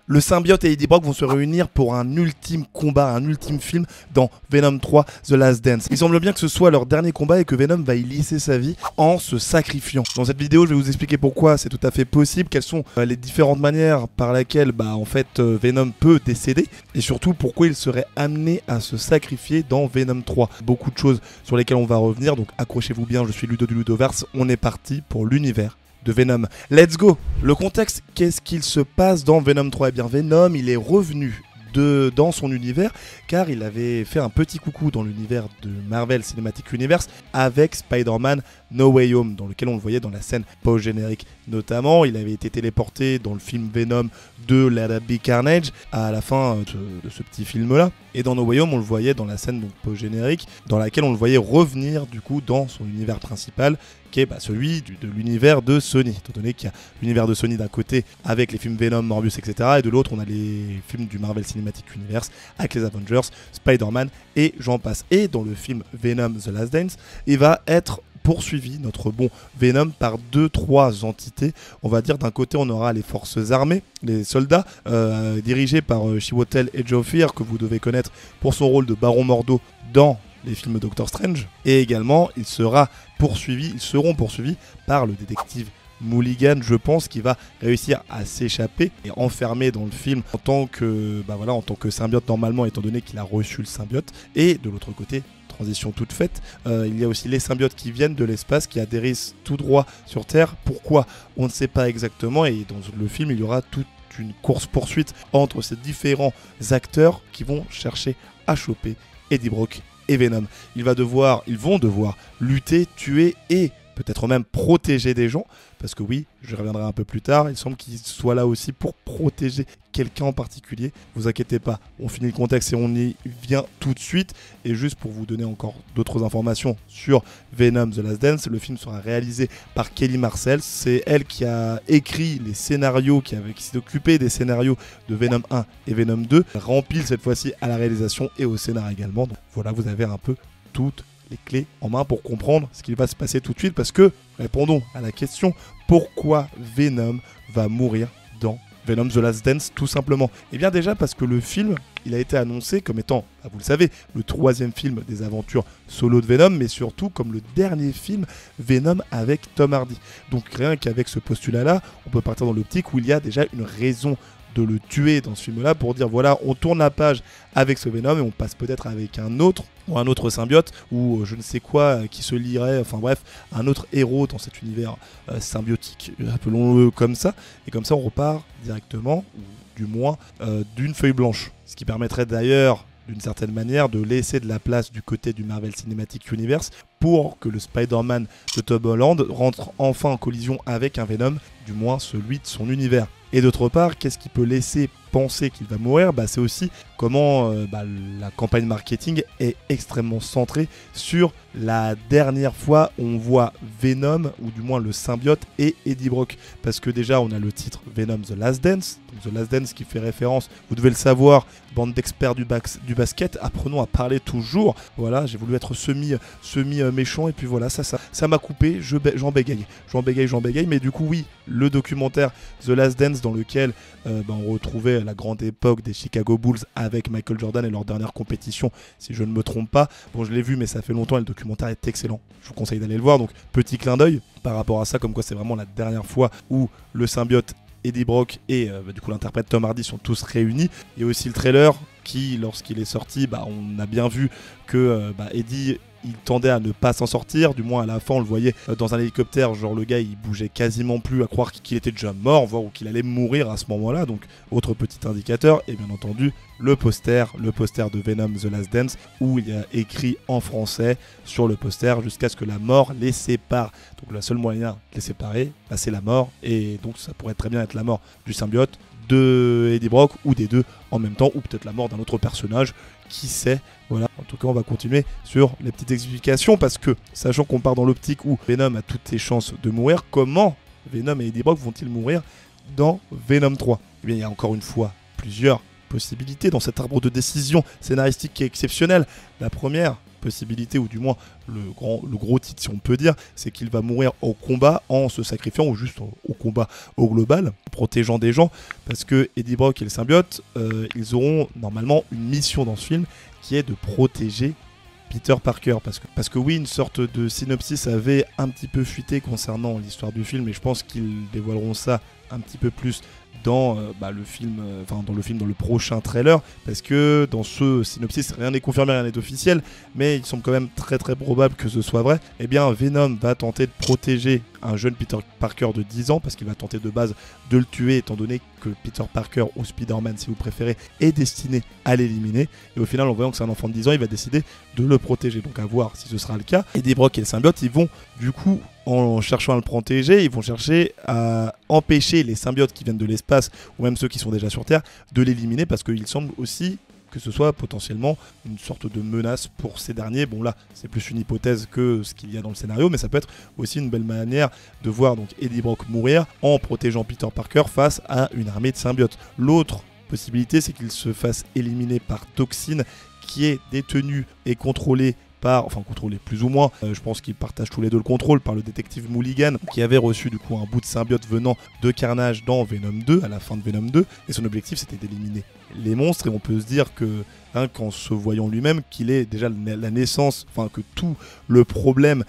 Le symbiote et Eddie Brock vont se réunir pour un ultime combat, un ultime film dans Venom 3 The Last Dance. Il semble bien que ce soit leur dernier combat et que Venom va y lisser sa vie en se sacrifiant. Dans cette vidéo, je vais vous expliquer pourquoi c'est tout à fait possible, quelles sont les différentes manières par lesquelles Venom peut décéder et surtout pourquoi il serait amené à se sacrifier dans Venom 3. Beaucoup de choses sur lesquelles on va revenir, donc accrochez-vous bien, je suis Ludo du Ludoverse, on est parti pour l'univers de Venom. Let's go. Le contexte, qu'est-ce qu'il se passe dans Venom 3 ? Eh bien Venom, il est revenu dans son univers car il avait fait un petit coucou dans l'univers de Marvel Cinematic Universe avec Spider-Man No Way Home, dans lequel on le voyait dans la scène post-générique notamment. Il avait été téléporté dans le film Venom de Let There Be Carnage à la fin de ce petit film là, et dans No Way Home on le voyait dans la scène post-générique dans laquelle on le voyait revenir du coup dans son univers principal qui est celui de l'univers de Sony, étant donné qu'il y a l'univers de Sony d'un côté avec les films Venom, Morbius, etc. et de l'autre on a les films du Marvel Cinematic Universe avec les Avengers, Spider-Man et j'en passe. Et dans le film Venom The Last Dance, il va être poursuivi, notre bon Venom, par 2-3 entités. On va dire d'un côté on aura les forces armées, les soldats, dirigés par Chiwetel Ejiofor, que vous devez connaître pour son rôle de Baron Mordo dans les films Doctor Strange. Et également ils seront poursuivis par le détective Mulligan, je pense, qui va réussir à s'échapper et enfermer dans le film en tant que symbiote normalement, étant donné qu'il a reçu le symbiote. Et de l'autre côté, transition toute faite, il y a aussi les symbiotes qui viennent de l'espace, qui atterrissent tout droit sur Terre. Pourquoi ? On ne sait pas exactement, et dans le film il y aura toute une course-poursuite entre ces différents acteurs qui vont chercher à choper Eddie Brock et Venom. Ils vont devoir lutter, tuer et peut-être même protéger des gens, parce que oui, je reviendrai un peu plus tard, il semble qu'il soit là aussi pour protéger quelqu'un en particulier. Vous inquiétez pas, on finit le contexte et on y vient tout de suite. Et juste pour vous donner encore d'autres informations sur Venom The Last Dance, le film sera réalisé par Kelly Marcel. C'est elle qui a écrit les scénarios, qui s'est occupée des scénarios de Venom 1 et Venom 2. Elle rempile cette fois-ci à la réalisation et au scénario également. Donc voilà, vous avez un peu toutes les clés en main pour comprendre ce qui va se passer tout de suite, parce que, répondons à la question, pourquoi Venom va mourir dans Venom The Last Dance, tout simplement. Et bien déjà parce que le film, il a été annoncé comme étant, vous le savez, le 3e film des aventures solo de Venom, mais surtout comme le dernier film Venom avec Tom Hardy. Donc rien qu'avec ce postulat-là, on peut partir dans l'optique où il y a déjà une raison de le tuer dans ce film-là pour dire voilà, on tourne la page avec ce Venom et on passe peut-être avec un autre symbiote ou je ne sais quoi qui se lierait, enfin bref, un autre héros dans cet univers symbiotique, appelons-le comme ça, et comme ça on repart directement, ou du moins d'une feuille blanche, ce qui permettrait d'ailleurs d'une certaine manière de laisser de la place du côté du Marvel Cinematic Universe pour que le Spider-Man de Tom Holland rentre enfin en collision avec un Venom, du moins celui de son univers. Et d'autre part, qu'est-ce qui peut laisser penser qu'il va mourir ? C'est aussi comment la campagne marketing est extrêmement centrée sur la dernière fois où on voit Venom, ou du moins le symbiote, et Eddie Brock. Parce que déjà, on a le titre Venom The Last Dance. Donc The Last Dance qui fait référence, vous devez le savoir, bande d'experts du basket, apprenons à parler toujours. Voilà, j'ai voulu être semi-méchant, et puis voilà, ça m'a coupé, j'en bégaye. Mais du coup, oui, le documentaire The Last Dance, dans lequel on retrouvait la grande époque des Chicago Bulls avec Michael Jordan et leur dernière compétition, si je ne me trompe pas. Bon, je l'ai vu, mais ça fait longtemps et le documentaire est excellent. Je vous conseille d'aller le voir. Donc, petit clin d'œil par rapport à ça, comme quoi c'est vraiment la dernière fois où le symbiote Eddie Brock et du coup l'interprète Tom Hardy sont tous réunis. Il y a aussi le trailer qui, lorsqu'il est sorti, on a bien vu que Eddie, il tendait à ne pas s'en sortir, du moins à la fin on le voyait dans un hélicoptère, genre le gars il bougeait quasiment plus, à croire qu'il était déjà mort, voire qu'il allait mourir à ce moment-là. Donc autre petit indicateur, et bien entendu le poster de Venom The Last Dance, où il y a écrit en français sur le poster jusqu'à ce que la mort les sépare. Donc le seul moyen de les séparer, c'est la mort, et donc ça pourrait très bien être la mort du symbiote, de Eddie Brock, ou des deux en même temps, ou peut-être la mort d'un autre personnage, qui sait. Voilà, en tout cas on va continuer sur les petites explications, parce que sachant qu'on part dans l'optique où Venom a toutes ses chances de mourir, comment Venom et Eddie Brock vont-ils mourir dans Venom 3 ? Eh bien il y a encore une fois plusieurs possibilités dans cet arbre de décision scénaristique qui est exceptionnel. La première possibilité, ou du moins le gros titre si on peut dire, c'est qu'il va mourir au combat en se sacrifiant, ou juste au combat au global, protégeant des gens, parce que Eddie Brock et le symbiote, ils auront normalement une mission dans ce film qui est de protéger Peter Parker, parce que oui, une sorte de synopsis avait un petit peu fuité concernant l'histoire du film, et je pense qu'ils dévoileront ça un petit peu plus dans le film, dans le prochain trailer, parce que dans ce synopsis, rien n'est confirmé, rien n'est officiel, mais il semble quand même très très probable que ce soit vrai. Eh bien, Venom va tenter de protéger un jeune Peter Parker de 10 ans, parce qu'il va tenter de base de le tuer, étant donné que Peter Parker, ou Spider-Man si vous préférez, est destiné à l'éliminer, et au final, en voyant que c'est un enfant de 10 ans, il va décider de le protéger, donc à voir si ce sera le cas. Eddie Brock et le symbiote, ils vont du coup, en cherchant à le protéger, ils vont chercher à empêcher les symbiotes qui viennent de l'espace, ou même ceux qui sont déjà sur Terre, de l'éliminer, parce qu'il semble aussi que ce soit potentiellement une sorte de menace pour ces derniers. Bon là, c'est plus une hypothèse que ce qu'il y a dans le scénario, mais ça peut être aussi une belle manière de voir donc Eddie Brock mourir en protégeant Peter Parker face à une armée de symbiotes. L'autre possibilité, c'est qu'il se fasse éliminer par Toxine, qui est détenu et contrôlé contrôlé plus ou moins, je pense qu'ils partagent tous les deux le contrôle par le détective Mulligan, qui avait reçu du coup un bout de symbiote venant de Carnage dans Venom 2, à la fin de Venom 2, et son objectif c'était d'éliminer les monstres, et on peut se dire que qu'en se voyant lui-même, qu'il est déjà la naissance, que tout le problème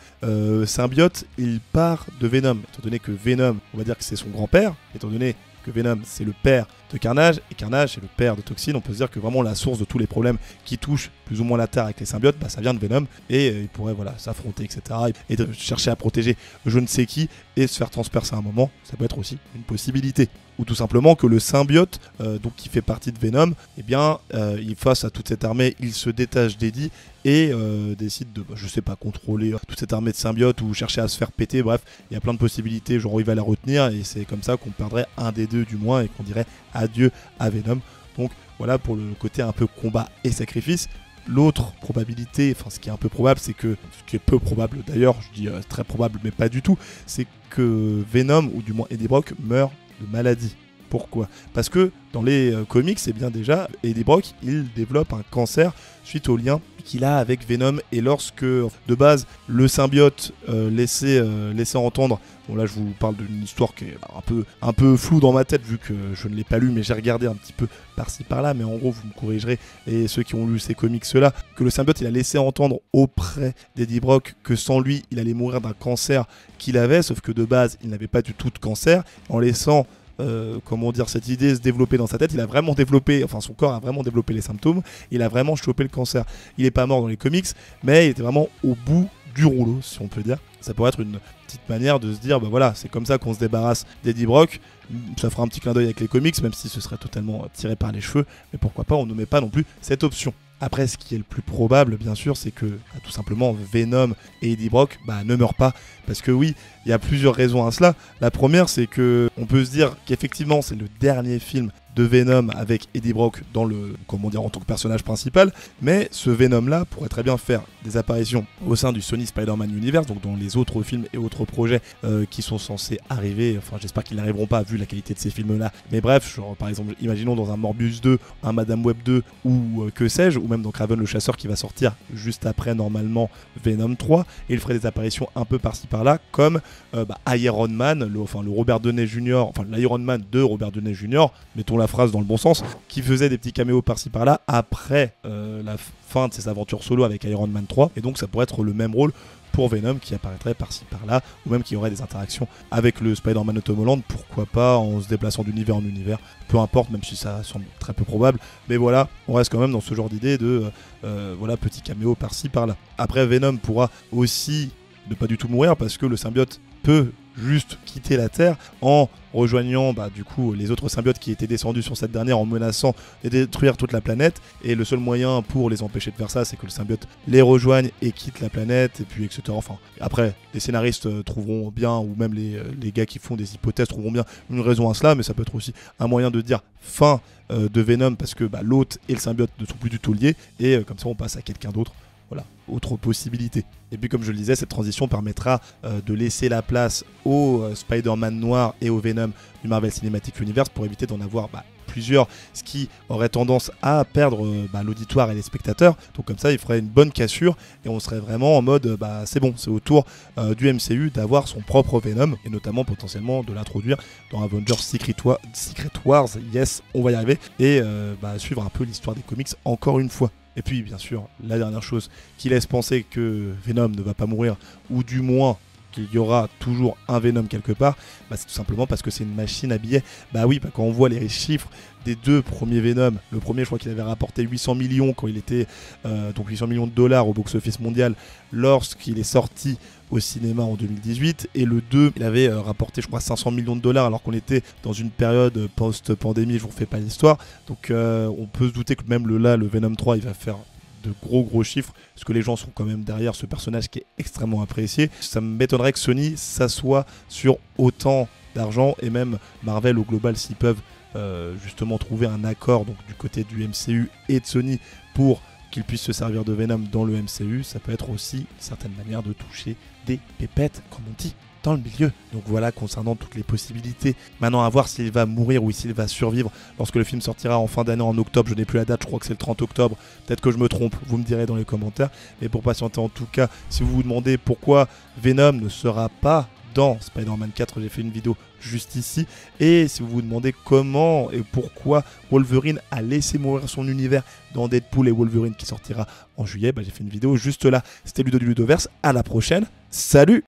symbiote, il part de Venom, étant donné que Venom, on va dire que c'est son grand-père, étant donné que Venom c'est le père de Carnage, et Carnage c'est le père de Toxine. On peut se dire que vraiment la source de tous les problèmes qui touchent plus ou moins la Terre avec les symbiotes, ça vient de Venom, et il pourrait s'affronter, etc. Et de chercher à protéger je ne sais qui, et se faire transpercer à un moment, ça peut être aussi une possibilité. Ou tout simplement que le symbiote, donc qui fait partie de Venom, il face à toute cette armée, il se détache d'Eddie et décide de, contrôler toute cette armée de symbiotes, ou chercher à se faire péter. Bref, il y a plein de possibilités, genre il va la retenir, et c'est comme ça qu'on perdrait un des deux du moins, et qu'on dirait adieu à Venom. Donc voilà pour le côté un peu combat et sacrifice. L'autre probabilité, ce qui est un peu probable, ce qui est peu probable d'ailleurs, je dis très probable mais pas du tout, c'est que Venom, ou du moins Eddie Brock, meurt de maladie. Pourquoi ? Parce que dans les comics, c'est bien déjà, Eddie Brock, il développe un cancer suite au lien qu'il a avec Venom, et lorsque, de base, le symbiote laissait entendre, bon là je vous parle d'une histoire qui est un peu floue dans ma tête vu que je ne l'ai pas lu, mais j'ai regardé un petit peu par-ci par-là, mais en gros vous me corrigerez, et ceux qui ont lu ces comics-là, que le symbiote il a laissé entendre auprès d'Eddie Brock que sans lui il allait mourir d'un cancer qu'il avait, sauf que de base il n'avait pas du tout de cancer, en laissant cette idée se développer dans sa tête, il a vraiment développé, son corps a vraiment développé les symptômes, il a vraiment chopé le cancer. Il n'est pas mort dans les comics, mais il était vraiment au bout du rouleau, si on peut dire. Ça pourrait être une petite manière de se dire, c'est comme ça qu'on se débarrasse d'Eddie Brock. Ça fera un petit clin d'œil avec les comics, même si ce serait totalement tiré par les cheveux, mais pourquoi pas, on ne met pas non plus cette option. Après, ce qui est le plus probable, bien sûr, c'est que tout simplement Venom et Eddie Brock ne meurent pas. Parce que oui, il y a plusieurs raisons à cela. La première, c'est que on peut se dire qu'effectivement, c'est le dernier film de Venom avec Eddie Brock en tant que personnage principal, mais ce Venom-là pourrait très bien faire des apparitions au sein du Sony Spider-Man Universe, donc dans les autres films et autres projets qui sont censés arriver. J'espère qu'ils n'arriveront pas vu la qualité de ces films-là. Mais bref, par exemple, imaginons dans un Morbius 2, un Madame Web 2, ou que sais-je, ou même dans Kraven le Chasseur qui va sortir juste après normalement Venom 3, et il ferait des apparitions un peu par-ci par-là, comme Iron Man, le Robert Downey Jr., l'Iron Man de Robert Downey Jr., mettons la phrase dans le bon sens, qui faisait des petits caméos par-ci par-là après la fin de ses aventures solo avec Iron Man 3, et donc ça pourrait être le même rôle pour Venom qui apparaîtrait par-ci par-là, ou même qui aurait des interactions avec le Spider-Man Tom Holland, pourquoi pas en se déplaçant d'univers en univers, peu importe, même si ça semble très peu probable, mais voilà, on reste quand même dans ce genre d'idée de petits caméos par-ci par-là. Après, Venom pourra aussi ne pas du tout mourir, parce que le symbiote peut juste quitter la Terre en rejoignant les autres symbiotes qui étaient descendus sur cette dernière, en menaçant de détruire toute la planète, et le seul moyen pour les empêcher de faire ça, c'est que le symbiote les rejoigne et quitte la planète, et puis etc. Après, les scénaristes trouveront bien, ou même les gars qui font des hypothèses trouveront bien une raison à cela, mais ça peut être aussi un moyen de dire fin de Venom, parce que l'hôte et le symbiote ne sont plus du tout liés, et comme ça on passe à quelqu'un d'autre. voilà, autre possibilité. Et puis comme je le disais, cette transition permettra de laisser la place au Spider-Man noir et au Venom du Marvel Cinematic Universe pour éviter d'en avoir plusieurs, ce qui aurait tendance à perdre l'auditoire et les spectateurs. Donc comme ça, il ferait une bonne cassure et on serait vraiment en mode c'est bon, c'est au tour du MCU d'avoir son propre Venom et notamment potentiellement de l'introduire dans Avengers Secret Wars. Yes, on va y arriver et suivre un peu l'histoire des comics encore une fois. Et puis bien sûr, la dernière chose qui laisse penser que Venom ne va pas mourir, ou du moins qu'il y aura toujours un Venom quelque part, c'est tout simplement parce que c'est une machine à billets. Quand on voit les chiffres des deux premiers Venom, le premier je crois qu'il avait rapporté 800 millions quand il était donc 800 millions de dollars au box-office mondial lorsqu'il est sorti au cinéma en 2018, et le 2 il avait rapporté je crois 500 millions de dollars alors qu'on était dans une période post-pandémie, je vous refais pas l'histoire, donc on peut se douter que même le Venom 3 il va faire de gros chiffres, parce que les gens sont quand même derrière ce personnage qui est extrêmement apprécié. Ça m'étonnerait que Sony s'assoie sur autant d'argent, et même Marvel au global, s'ils peuvent justement trouver un accord donc du côté du MCU et de Sony pour qu'ils puissent se servir de Venom dans le MCU, ça peut être aussi une certaine manière de toucher des pépettes, comme on dit dans le milieu. Donc voilà concernant toutes les possibilités. Maintenant à voir s'il va mourir ou s'il va survivre lorsque le film sortira en fin d'année, en octobre. Je n'ai plus la date, je crois que c'est le 30 octobre. Peut-être que je me trompe, vous me direz dans les commentaires. Mais pour patienter en tout cas, si vous vous demandez pourquoi Venom ne sera pas dans Spider-Man 4, j'ai fait une vidéo juste ici. Et si vous vous demandez comment et pourquoi Wolverine a laissé mourir son univers dans Deadpool et Wolverine qui sortira en juillet, j'ai fait une vidéo juste là. C'était Ludo du Ludoverse, à la prochaine, salut!